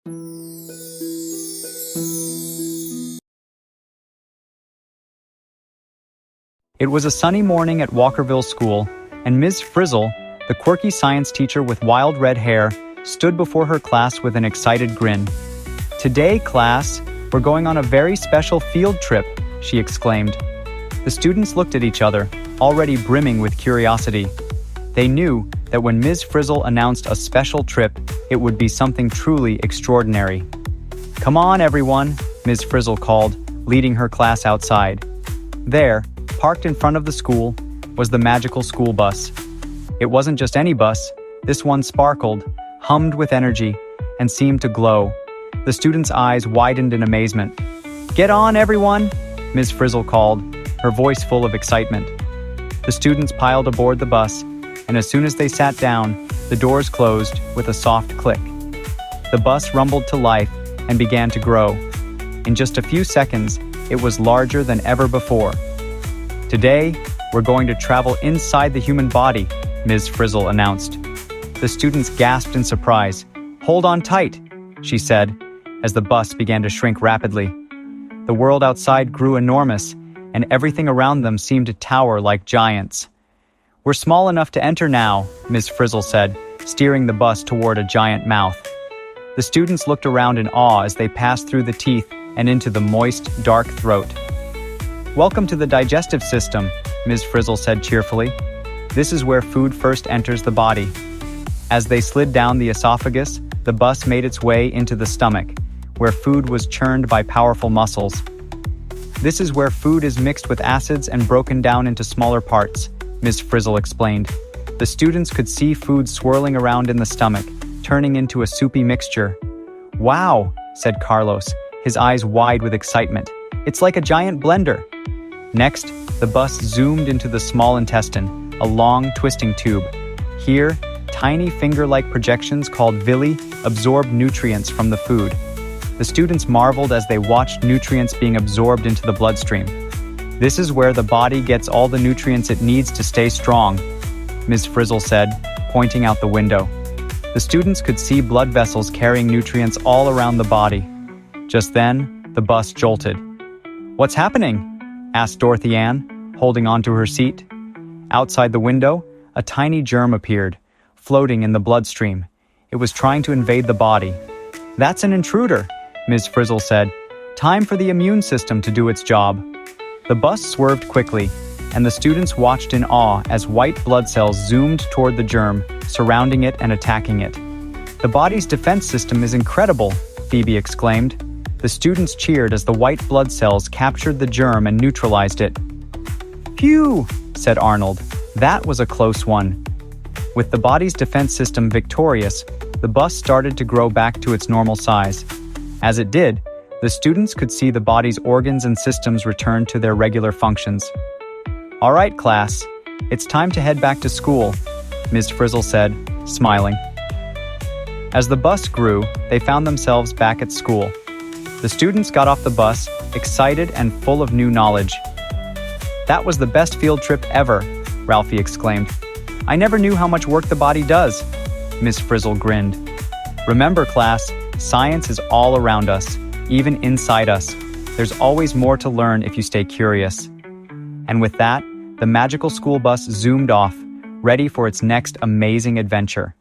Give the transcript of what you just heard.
It was a sunny morning at Walkerville School, and Ms. Frizzle, the quirky science teacher with wild red hair, stood before her class with an excited grin. "Today, class, we're going on a very special field trip," she exclaimed. The students looked at each other, already brimming with curiosity. They knew that when Ms. Frizzle announced a special trip, it would be something truly extraordinary. "Come on, everyone," Ms. Frizzle called, leading her class outside. There, parked in front of the school, was the magical school bus. It wasn't just any bus. This one sparkled, hummed with energy, and seemed to glow. The students' eyes widened in amazement. "Get on, everyone," Ms. Frizzle called, her voice full of excitement. The students piled aboard the bus, and as soon as they sat down, the doors closed with a soft click. The bus rumbled to life and began to grow. In just a few seconds, it was larger than ever before. "Today, we're going to travel inside the human body," Ms. Frizzle announced. The students gasped in surprise. "Hold on tight," she said, as the bus began to shrink rapidly. The world outside grew enormous, and everything around them seemed to tower like giants. "We're small enough to enter now," Ms. Frizzle said, steering the bus toward a giant mouth. The students looked around in awe as they passed through the teeth and into the moist, dark throat. "Welcome to the digestive system," Ms. Frizzle said cheerfully. "This is where food first enters the body." As they slid down the esophagus, the bus made its way into the stomach, where food was churned by powerful muscles. "This is where food is mixed with acids and broken down into smaller parts," Ms. Frizzle explained. The students could see food swirling around in the stomach, turning into a soupy mixture. "Wow," said Carlos, his eyes wide with excitement. "It's like a giant blender." Next, the bus zoomed into the small intestine, a long, twisting tube. Here, tiny finger-like projections called villi absorbed nutrients from the food. The students marveled as they watched nutrients being absorbed into the bloodstream. "This is where the body gets all the nutrients it needs to stay strong," Ms. Frizzle said, pointing out the window. The students could see blood vessels carrying nutrients all around the body. Just then, the bus jolted. "What's happening?" asked Dorothy Ann, holding onto her seat. Outside the window, a tiny germ appeared, floating in the bloodstream. It was trying to invade the body. "That's an intruder," Ms. Frizzle said. "Time for the immune system to do its job." The bus swerved quickly, and the students watched in awe as white blood cells zoomed toward the germ, surrounding it and attacking it. "The body's defense system is incredible," Phoebe exclaimed. The students cheered as the white blood cells captured the germ and neutralized it. "Phew," said Arnold. "That was a close one." With the body's defense system victorious, the bus started to grow back to its normal size. As it did, the students could see the body's organs and systems return to their regular functions. "All right, class, it's time to head back to school," Ms. Frizzle said, smiling. As the bus grew, they found themselves back at school. The students got off the bus, excited and full of new knowledge. "That was the best field trip ever," Ralphie exclaimed. "I never knew how much work the body does," Ms. Frizzle grinned. "Remember, class, science is all around us, even inside us. There's always more to learn if you stay curious." And with that, the magical school bus zoomed off, ready for its next amazing adventure.